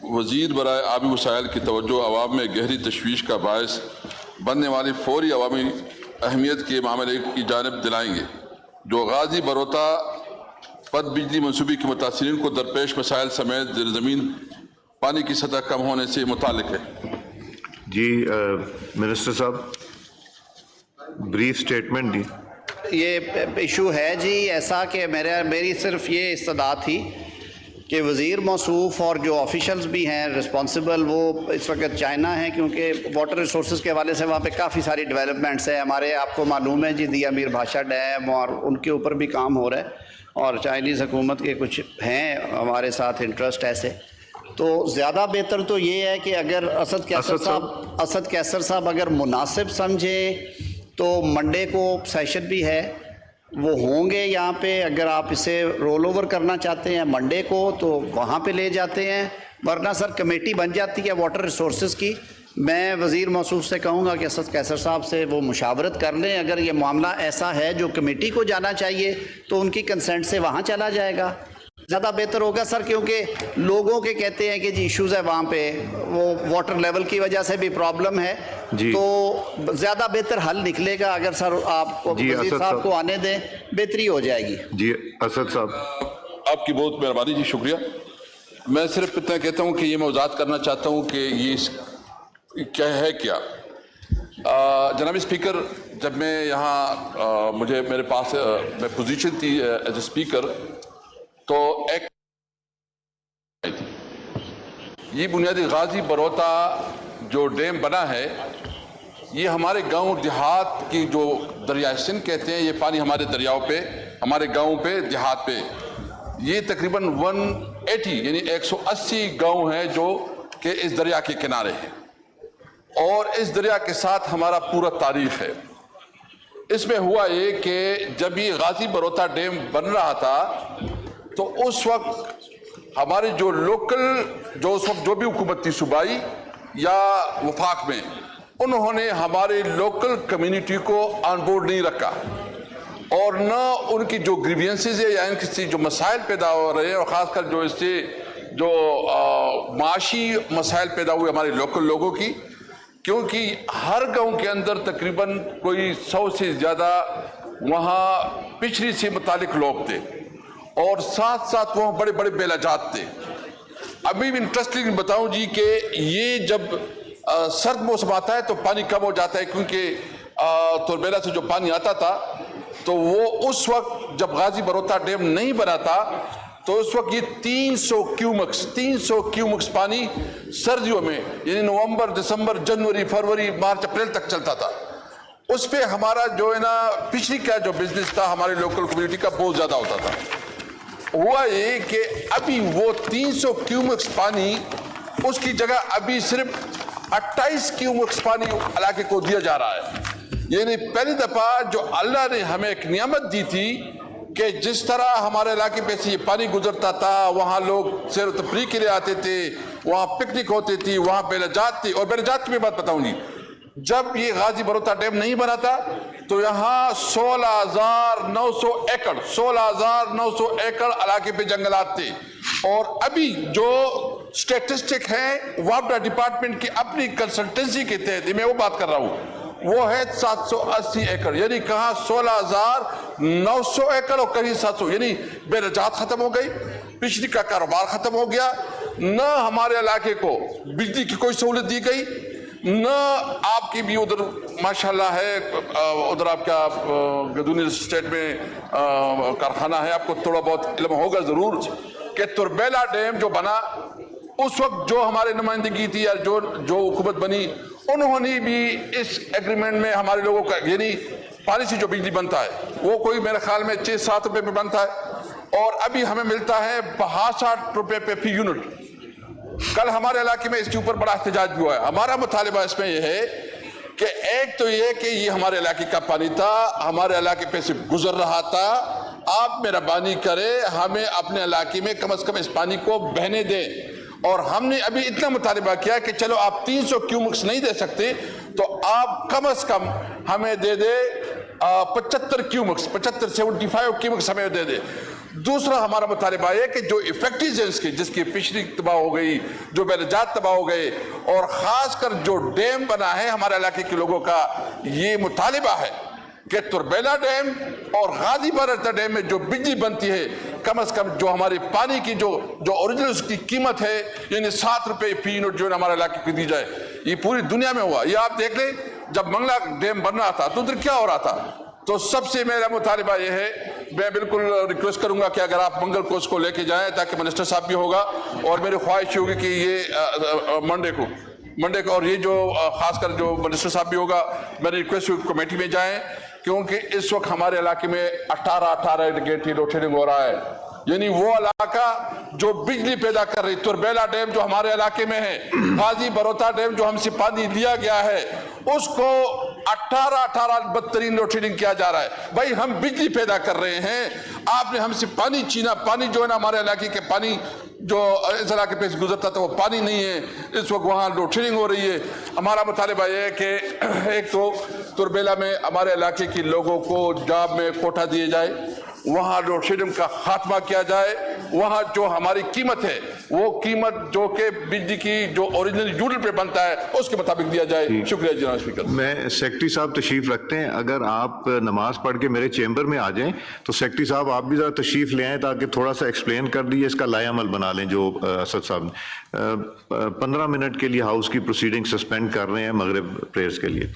وزیر برائے آبی وسائل کی توجہ عوام میں گہری تشویش کا باعث بننے والی فوری عوامی اہمیت کے معاملے کی جانب دلائیں گے جو غازی بروتا پد بجلی منصوبے کے متاثرین کو درپیش مسائل سمیت زیر زمین پانی کی سطح کم ہونے سے متعلق ہے۔ جی منسٹر صاحب بریف سٹیٹمنٹ دی۔ یہ ایشو ہے جی ایسا کہ میری صرف یہ استدعا تھی کہ وزیر موصوف اور جو آفیشلز بھی ہیں رسپانسبل وہ اس وقت چائنا ہیں، کیونکہ واٹر ریسورسز کے حوالے سے وہاں پہ کافی ساری ڈیولپمنٹس ہیں ہمارے، آپ کو معلوم ہے جی دیا میر بھاشا ڈیم اور ان کے اوپر بھی کام ہو رہا ہے، اور چائنیز حکومت کے کچھ ہیں ہمارے ساتھ انٹرسٹ ایسے۔ تو زیادہ بہتر تو یہ ہے کہ اگر اسد کیسر صاحب اگر مناسب سمجھے تو منڈے کو سیشن بھی ہے، وہ ہوں گے یہاں پہ، اگر آپ اسے رول اوور کرنا چاہتے ہیں منڈے کو تو وہاں پہ لے جاتے ہیں، ورنہ سر کمیٹی بن جاتی ہے واٹر ریسورسز کی۔ میں وزیر موصوف سے کہوں گا کہ اسد کیسر صاحب سے وہ مشاورت کر لیں، اگر یہ معاملہ ایسا ہے جو کمیٹی کو جانا چاہیے تو ان کی کنسنٹ سے وہاں چلا جائے گا، زیادہ بہتر ہوگا سر، کیونکہ لوگوں کے کہتے ہیں کہ جی ایشوز ہے وہاں پہ، وہ واٹر لیول کی وجہ سے بھی پرابلم ہے جی، تو زیادہ بہتر حل نکلے گا اگر سر آپ وزیر صاحب کو آنے دیں، بہتری ہو جائے گی۔ جی اسد صاحب آپ کی بہت مہربانی جی، شکریہ۔ میں صرف اتنا کہتا ہوں کہ یہ میں وضاحت کرنا چاہتا ہوں کہ یہ کیا ہے کیا۔ جناب اسپیکر، جب میں یہاں میرے پاس میں پوزیشن تھی ایز اے اسپیکر تو ایک یہ بنیادی غازی بروتا جو ڈیم بنا ہے یہ ہمارے گاؤں دیہات کی جو دریائے سندھ کہتے ہیں، یہ پانی ہمارے دریاؤں پہ، ہمارے گاؤں پہ، دیہات پہ، یہ تقریباً 180 یعنی 180 گاؤں ہیں جو کہ اس دریا کے کنارے ہیں، اور اس دریا کے ساتھ ہمارا پورا تاریخ ہے۔ اس میں ہوا یہ کہ جب یہ غازی بروتا ڈیم بن رہا تھا تو اس وقت ہمارے جو لوکل اس وقت جو بھی حکومت تھی صوبائی یا وفاق میں، انہوں نے ہمارے لوکل کمیونٹی کو آن بورڈ نہیں رکھا، اور نہ ان کی جو گریوینسز ہے یا ان کی جو مسائل پیدا ہو رہے ہیں، اور خاص کر جو اس سے جو معاشی مسائل پیدا ہوئے ہمارے لوکل لوگوں کی، کیونکہ ہر گاؤں کے اندر تقریباً کوئی 100 سے زیادہ وہاں پچھڑی سے متعلق لوگ تھے، اور ساتھ ساتھ وہاں بڑے بڑے بیلا جات تھے۔ ابھی بھی انٹرسٹنگ بتاؤں جی کہ یہ جب سرد موسم آتا ہے تو پانی کم ہو جاتا ہے، کیونکہ توربیلا سے جو پانی آتا تھا تو وہ اس وقت جب غازی بروتا ڈیم نہیں بنا تھا تو اس وقت یہ 300 کیومکس پانی سردیوں میں یعنی نومبر، دسمبر، جنوری، فروری، مارچ، اپریل تک چلتا تھا۔ اس پہ ہمارا جو ہے نا فشری کا جو بزنس تھا ہمارے لوکل کمیونٹی کا بہت زیادہ ہوتا تھا۔ ہوا یہ کہ ابھی وہ 300 کیومکس پانی اس کی جگہ ابھی صرف 28 کیومکس پانی علاقے کو دیا جا رہا ہے، یعنی پہلی دفعہ جو اللہ نے ہمیں ایک نعمت دی تھی کہ جس طرح ہمارے علاقے پہ سے یہ پانی گزرتا تھا، وہاں لوگ سیر و تفریح کے لیے آتے تھے، وہاں پکنک ہوتی تھی، وہاں بیلا جات تھی۔ اور بیلا جات کی بھی بات بتاؤں گی، جب یہ غازی بروتا ڈیم نہیں بنا تھا تو یہاں 16,900 ایکڑ علاقے پہ جنگلات تھے، اور ابھی جو سٹیٹسٹک ہیں واٹر ڈپارٹمنٹ کی اپنی کنسلٹنسی کے تحت میں وہ بات کر رہا ہوں، وہ ہے 780 ایکڑ، یعنی کہاں 16,900 ایکڑ اور کہیں 700، یعنی بیلا جات ختم ہو گئی، بجلی کا کاروبار ختم ہو گیا، نہ ہمارے علاقے کو بجلی کی کوئی سہولت دی گئی، نہ آپ کی بھی ادھر ماشاءاللہ ہے، ادھر آپ کا گدونی اسٹیٹ میں کارخانہ ہے، آپ کو تھوڑا بہت علم ہوگا ضرور کہ توربیلا ڈیم جو بنا اس وقت جو ہمارے نمائندگی تھی یا جو حکومت بنی، انہوں نے بھی اس ایگریمنٹ میں ہمارے لوگوں کا یعنی پانی سے جو بجلی بنتا ہے وہ کوئی میرے خیال میں 6-7 روپے پہ بنتا ہے، اور ابھی ہمیں ملتا ہے 62 روپے پہ فی یونٹ۔ کل ہمارے علاقے میں اس کے اوپر بڑا احتجاج بھی ہوا ہے۔ ہمارا مطالبہ اس میں یہ ہے کہ ایک تو یہ کہ یہ ہمارے علاقے کا پانی تھا، ہمارے علاقے پہ سے گزر رہا تھا، آپ مہربانی کرے ہمیں اپنے علاقے میں کم از کم اس پانی کو بہنے دیں، اور ہم نے ابھی اتنا مطالبہ کیا کہ چلو آپ 300 کیومکس نہیں دے سکتے تو آپ کم از کم ہمیں دے دے 75 کیومکس، 75 کیومکس ہمیں دے دے۔ دوسرا ہمارا مطالبہ ہے کہ جو افیکٹیزنس کی جس کی فشری تباہ ہو گئی، جو بیلجات تباہ ہو گئے، اور خاص کر جو ڈیم بنا ہے ہمارے علاقے کے لوگوں کا یہ مطالبہ ہے کہ تربیلا ڈیم اور غازی برتا ڈیم میں جو بجلی بنتی ہے کم از کم جو ہمارے پانی کی جو اوریجنل اس کی قیمت ہے یعنی 7 روپے فی یونٹ جو ہمارے علاقے کو دی جائے. یہ پوری دنیا میں ہوا. یہ آپ دیکھ لیں جب منگلا ڈیم بن رہا تھا تو ادھر کیا ہو رہا تھا. تو سب سے میرا مطالبہ یہ ہے، میں بالکل ریکویسٹ کروں گا کہ اگر آپ منگل کو اس کو لے کے جائیں تاکہ منسٹر صاحب بھی ہوگا، اور میری خواہش ہوگی کہ یہ منڈے کو اور یہ جو خاص کر جو منسٹر صاحب بھی ہوگا، میری ریکویسٹ ہوگی کمیٹی میں جائیں، کیونکہ اس وقت ہمارے علاقے میں 18 گھنٹے لوڈ شیڈنگ ہو رہا ہے. یعنی وہ علاقہ جو بجلی پیدا کر رہی، تربیلا ڈیم جو ہمارے علاقے میں ہے، غازی بروتا ڈیم جو ہم سے پانی لیا گیا ہے، اس کو 18 بدترین لوڈ شیڈنگ کیا جا رہا ہے. بھائی ہم بجلی پیدا کر رہے ہیں، آپ نے ہم سے پانی چھینا. پانی جو ہے نا ہمارے علاقے کے پانی جو اس علاقے پہ گزرتا تھا وہ پانی نہیں ہے. اس وقت وہاں لوڈ شیڈنگ ہو رہی ہے. ہمارا مطالبہ یہ ہے کہ ایک تو تربیلا میں ہمارے علاقے کے لوگوں کو جاب میں کوٹا دیے جائے، وہاں لوڈ شیڈنگ کا خاتمہ کیا جائے، وہاں جو ہماری قیمت ہے وہ قیمت جو کہ بجلی کی جو اوریجنل یونٹ پہ بنتا ہے اس کے مطابق دیا جائے. شکریہ جناب اسپیکر. میں سیکرٹری صاحب تشریف رکھتے ہیں، اگر آپ نماز پڑھ کے میرے چیمبر میں آ جائیں تو سیکرٹری صاحب آپ بھی ذرا تشریف لے آئیں تاکہ تھوڑا سا ایکسپلین کر دیجیے، اس کا لائے عمل بنا لیں جو اسد صاحب نے 15 منٹ کے لیے ہاؤس کی پروسیڈنگ سسپینڈ کر رہے ہیں مغرب پریئرز کے لیے.